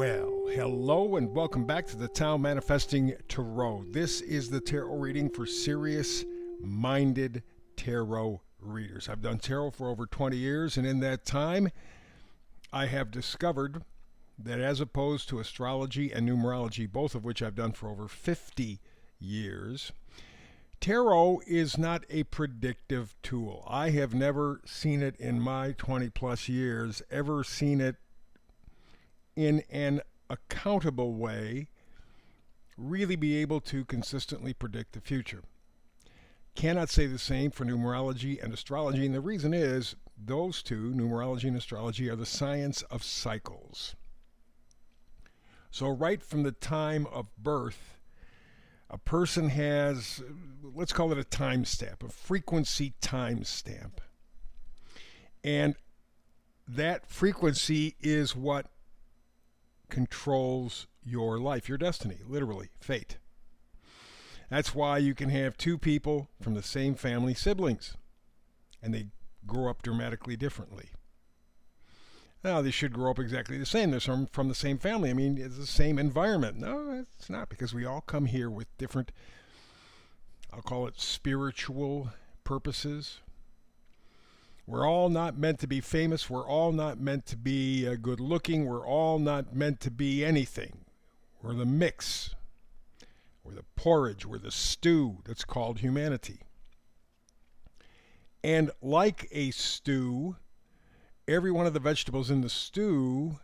Well, hello and welcome back to the Tao Manifesting Tarot. This is the tarot reading for serious minded tarot readers. I've done tarot for over 20 years, and in that time, I have discovered that as opposed to astrology and numerology, both of which I've done for over 50 years, tarot is not a predictive tool. I have never seen it in my 20 plus years, ever seen it in an accountable way, really be able to consistently predict the future. Cannot say the same for numerology and astrology, and the reason is those two, numerology and astrology, are the science of cycles. So right from the time of birth, a person has, let's call it a time stamp, a frequency time stamp. And that frequency is what controls your life, your destiny, literally, fate. That's why you can have two people from the same family, siblings, and they grow up dramatically differently. Now, they should grow up exactly the same. They're from the same family. I mean, it's the same environment. No, it's not, because we all come here with different, I'll call it spiritual purposes. We're all not meant to be famous. We're all not meant to be good looking. We're all not meant to be anything. We're the mix. We're the porridge. We're the stew that's called humanity. And like a stew, every one of the vegetables in the stew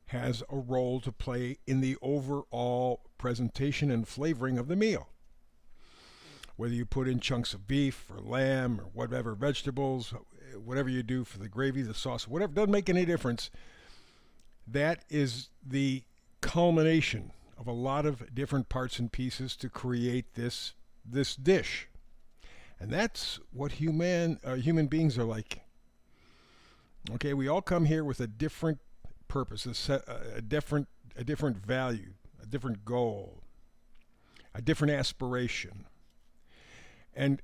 has a role to play in the overall presentation and flavoring of the meal. Whether you put in chunks of beef or lamb or whatever vegetables, whatever you do for the gravy, the sauce, whatever, doesn't make any difference. That is the culmination of a lot of different parts and pieces to create this dish. And that's what human beings are like. Okay, we all come here with a different purpose, a different value, a different goal, a different aspiration. And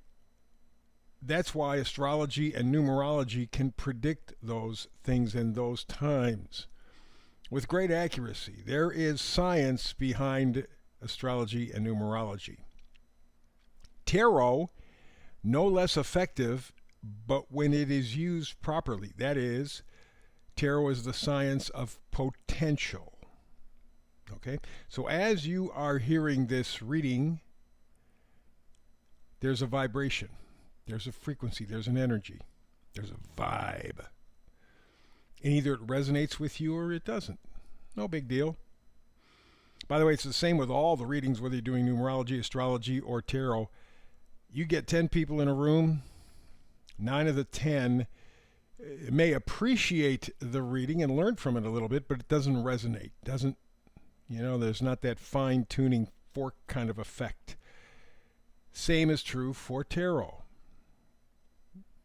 that's why astrology and numerology can predict those things in those times with great accuracy. There is science behind astrology and numerology. Tarot, no less effective, but when it is used properly. That is, tarot is the science of potential. Okay? So as you are hearing this reading, there's a vibration, there's a frequency, there's an energy, there's a vibe. And either it resonates with you or it doesn't. No big deal. By the way, it's the same with all the readings, whether you're doing numerology, astrology, or tarot. You get 10 people in a room, 9 of the 10 may appreciate the reading and learn from it a little bit, but it doesn't resonate. There's not that fine-tuning fork kind of effect. Same is true for tarot.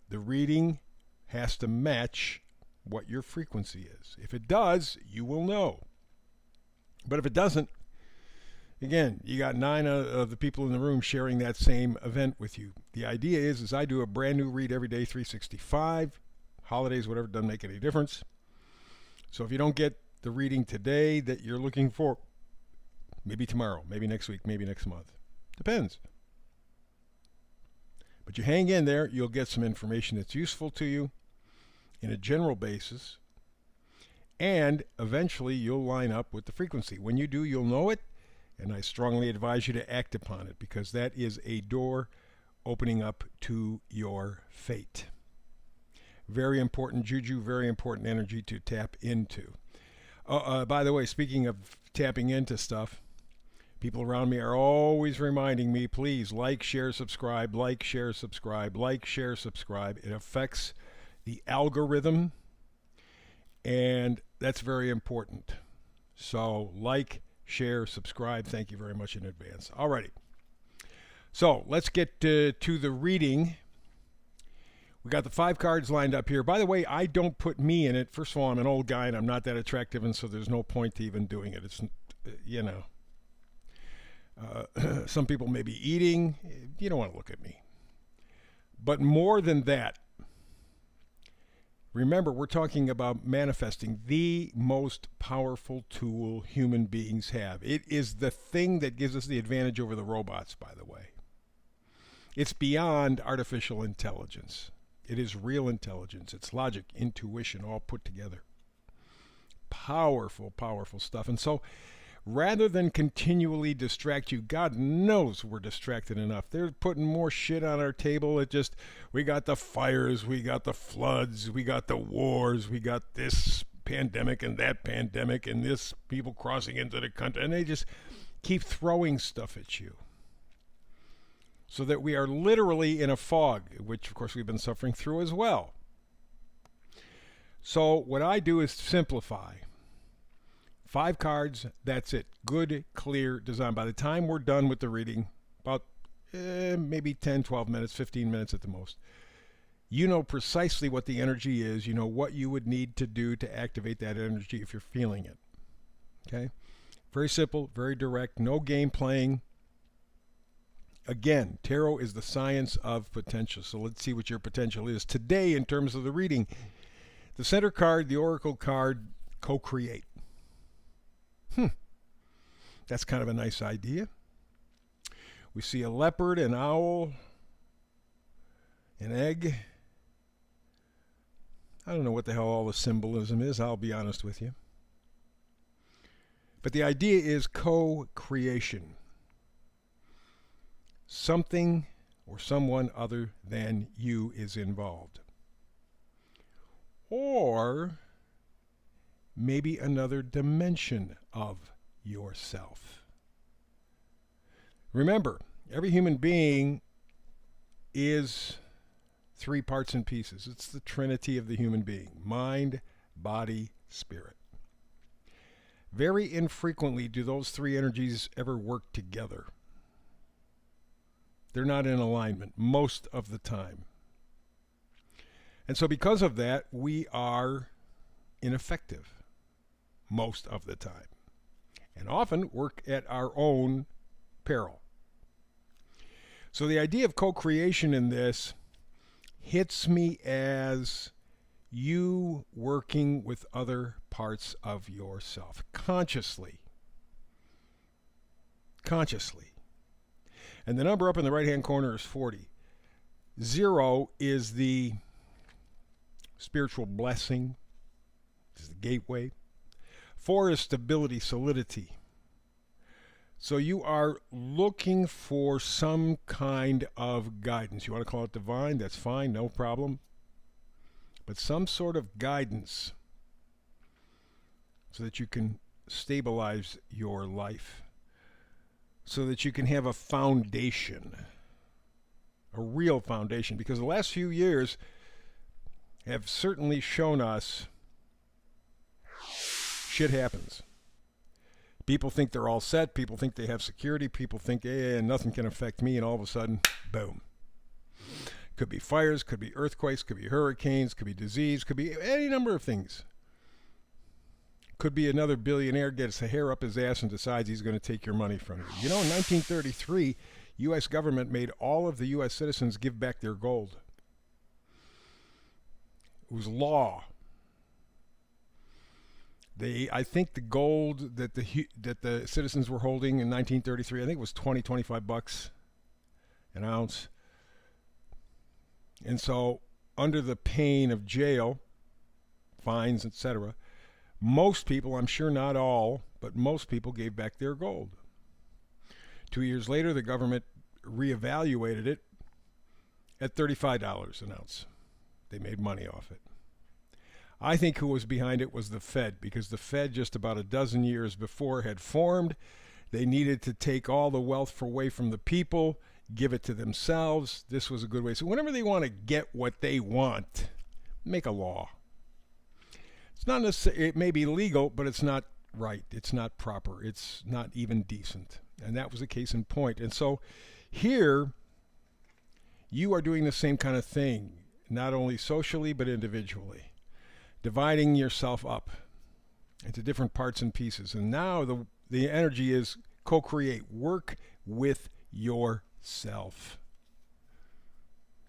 The reading has to match what your frequency is. If it does, you will know. But if it doesn't, again, you got 9 of the people in the room sharing that same event with you. The idea is I do a brand new read every day, 365, holidays, whatever, doesn't make any difference. So if you don't get the reading today that you're looking for, maybe tomorrow, maybe next week, maybe next month. Depends. But you hang in there, you'll get some information that's useful to you in a general basis, and eventually you'll line up with the frequency. When you do, you'll know it, and I strongly advise you to act upon it, because that is a door opening up to your fate. Very important juju, very important energy to tap into. By the way, speaking of tapping into stuff, people around me are always reminding me, please like, share, subscribe, like, share, subscribe, like, share, subscribe. It affects the algorithm, and that's very important. So like, share, subscribe. Thank you very much in advance. Alrighty. So let's get to the reading. We got the 5 cards lined up here. By the way, I don't put me in it. First of all, I'm an old guy and I'm not that attractive, and so there's no point to even doing it. It's, some people may be eating. You don't want to look at me. But more than that, Remember, we're talking about manifesting, the most powerful tool human beings have. It is the thing that gives us the advantage over the robots, by the way. It's beyond artificial intelligence. It is real intelligence. It's logic, intuition, all put together. Powerful, powerful stuff. And so, rather than continually distract you, God knows we're distracted enough. They're putting more shit on our table. We got the fires, we got the floods, we got the wars, we got this pandemic and that pandemic and this people crossing into the country. And they just keep throwing stuff at you. So that we are literally in a fog, which of course we've been suffering through as well. So what I do is simplify. 5 cards, that's it. Good, clear design. By the time we're done with the reading, about maybe 10, 12 minutes, 15 minutes at the most, you know precisely what the energy is. You know what you would need to do to activate that energy if you're feeling it. Okay? Very simple, very direct, no game playing. Again, tarot is the science of potential. So let's see what your potential is. Today, in terms of the reading, the center card, the oracle card, co-create. That's kind of a nice idea. We see a leopard, an owl, an egg. I don't know what the hell all the symbolism is, I'll be honest with you. But the idea is co-creation. Something or someone other than you is involved. Or maybe another dimension of yourself. Remember, every human being is 3 parts and pieces. It's the trinity of the human being: mind, body, spirit. Very infrequently do those 3 energies ever work together. They're not in alignment most of the time. And so because of that, we are ineffective most of the time, and often work at our own peril. So the idea of co-creation in this hits me as you working with other parts of yourself consciously. And the number up in the right-hand corner is 40. 0 is the spiritual blessing, is the gateway. 4 is stability, solidity. So you are looking for some kind of guidance. You want to call it divine, that's fine, no problem. But some sort of guidance so that you can stabilize your life, so that you can have a foundation, a real foundation. Because the last few years have certainly shown us shit happens. People think they're all set. People think they have security. People think, nothing can affect me. And all of a sudden, boom. Could be fires, could be earthquakes, could be hurricanes, could be disease, could be any number of things. Could be another billionaire gets a hair up his ass and decides he's going to take your money from you. You know, in 1933, U.S. government made all of the U.S. citizens give back their gold. It was law. I think the gold that the citizens were holding in 1933, I think it was $25 an ounce. And so, under the pain of jail, fines, etc., most people, I'm sure not all, but most people gave back their gold. 2 years later, the government reevaluated it at $35 an ounce. They made money off it. I think who was behind it was the Fed, because the Fed just about a dozen years before had formed. They needed to take all the wealth away from the people, give it to themselves. This was a good way. So whenever they want to get what they want, make a law. It's not necessarily, it may be legal, but it's not right. It's not proper. It's not even decent. And that was the case in point. And so here, you are doing the same kind of thing, not only socially, but individually. Dividing yourself up into different parts and pieces. And now the energy is co-create. Work with yourself.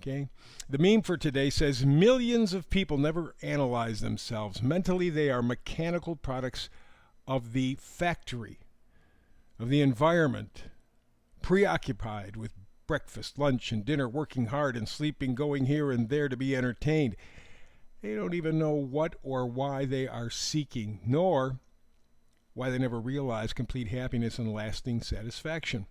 Okay? The meme for today says millions of people never analyze themselves. Mentally, they are mechanical products of the factory, of the environment, preoccupied with breakfast, lunch, and dinner, working hard and sleeping, going here and there to be entertained. They don't even know what or why they are seeking, nor why they never realize complete happiness and lasting satisfaction.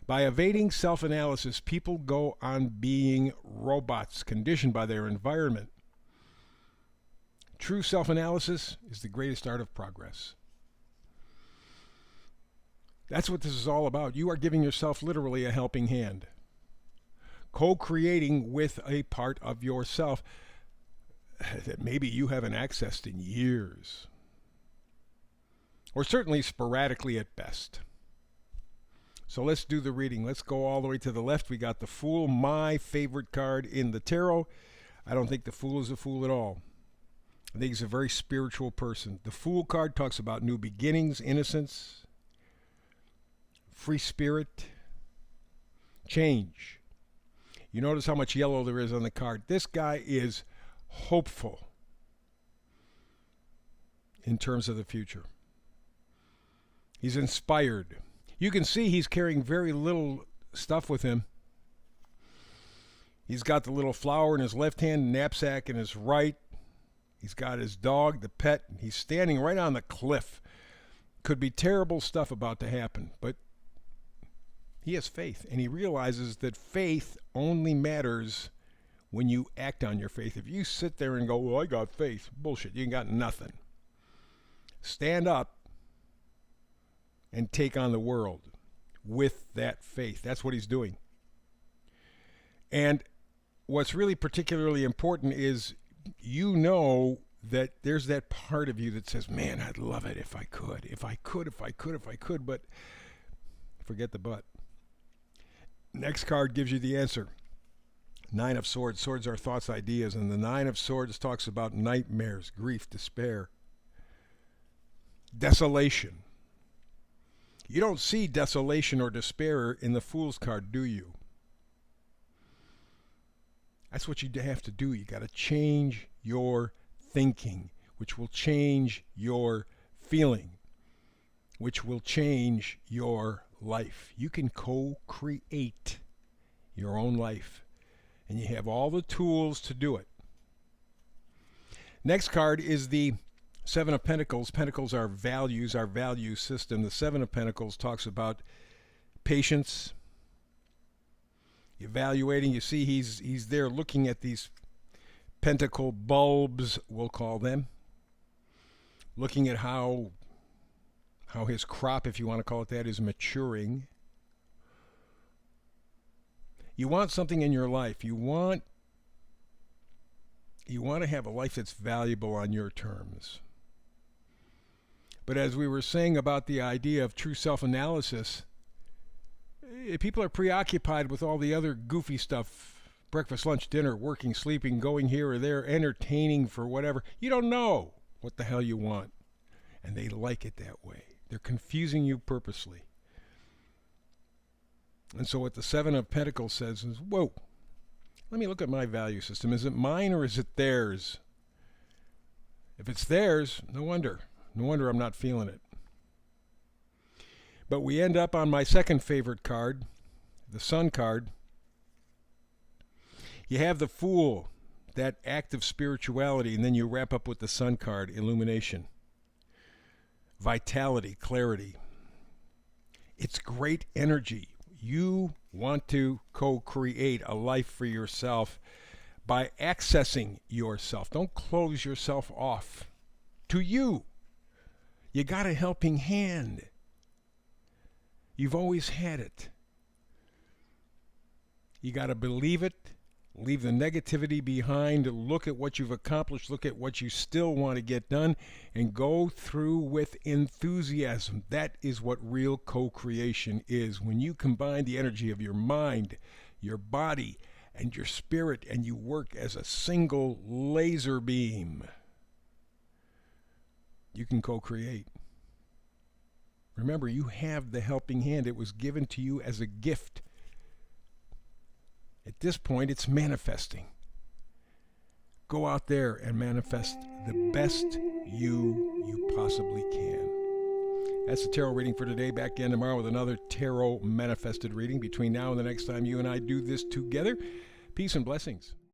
By evading self-analysis, people go on being robots conditioned by their environment. True self-analysis is the greatest art of progress. That's what this is all about. You are giving yourself literally a helping hand. Co-creating with a part of yourself that maybe you haven't accessed in years. Or certainly sporadically at best. So let's do the reading. Let's go all the way to the left. We got the Fool, my favorite card in the tarot. I don't think the Fool is a fool at all. I think he's a very spiritual person. The Fool card talks about new beginnings, innocence, free spirit, change. You notice how much yellow there is on the card. This guy is hopeful in terms of the future. He's inspired. You can see he's carrying very little stuff with him. He's got the little flower in his left hand, knapsack in his right. He's got his dog, the pet. He's standing right on the cliff. Could be terrible stuff about to happen, but he has faith, and he realizes that faith only matters when you act on your faith. If you sit there and go, well, I got faith, bullshit, you ain't got nothing. Stand up and take on the world with that faith. That's what he's doing. And what's really particularly important is you know that there's that part of you that says, man, I'd love it if I could, but forget the but. Next card gives you the answer. Nine of Swords. Swords are thoughts, ideas, and the Nine of Swords talks about nightmares, grief, despair, desolation. You don't see desolation or despair in the Fool's card, do you? That's what you have to do. You got to change your thinking, which will change your feeling, which will change your life. You can co-create your own life, and you have all the tools to do it. Next card is the Seven of Pentacles. Pentacles are values, our value system. The Seven of Pentacles talks about patience, evaluating. You see he's there looking at these pentacle bulbs, we'll call them, looking at how his crop, if you want to call it that, is maturing. You want something in your life. You want to have a life that's valuable on your terms. But as we were saying about the idea of true self-analysis, people are preoccupied with all the other goofy stuff, breakfast, lunch, dinner, working, sleeping, going here or there, entertaining for whatever. You don't know what the hell you want, and they like it that way. They're confusing you purposely. And so what the Seven of Pentacles says is, whoa, let me look at my value system. Is it mine or is it theirs? If it's theirs, no wonder I'm not feeling it. But we end up on my second favorite card, the Sun card. You have the Fool, that act of spirituality, and then you wrap up with the Sun card, illumination, vitality, clarity. It's great energy. You want to co-create a life for yourself by accessing yourself. Don't close yourself off to you. You got a helping hand. You've always had it. You got to believe it. Leave the negativity behind. Look at what you've accomplished. Look at what you still want to get done. And go through with enthusiasm. That is what real co-creation is. When you combine the energy of your mind, your body, and your spirit, and you work as a single laser beam, you can co-create. Remember, you have the helping hand. It was given to you as a gift. At this point, it's manifesting. Go out there and manifest the best you possibly can. That's the tarot reading for today. Back again tomorrow with another tarot manifested reading. Between now and the next time you and I do this together, peace and blessings.